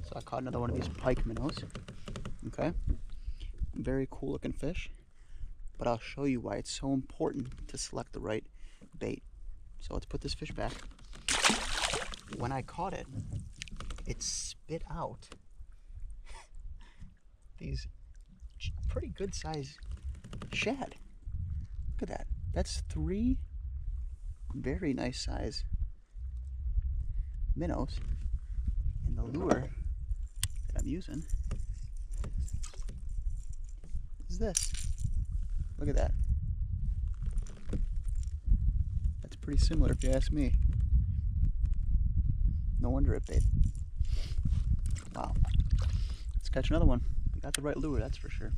So I caught another one of these pike minnows. Okay, very cool looking fish, but I'll show you why it's so important to select the right bait. So let's put this fish back. When I caught it, it spit out these pretty good size shad. Look at that. That's 3 very nice size minnows. And the lure that I'm using is this. Look at that. That's pretty similar if you ask me. No wonder it bit. Wow. Let's catch another one. We got the right lure, that's for sure.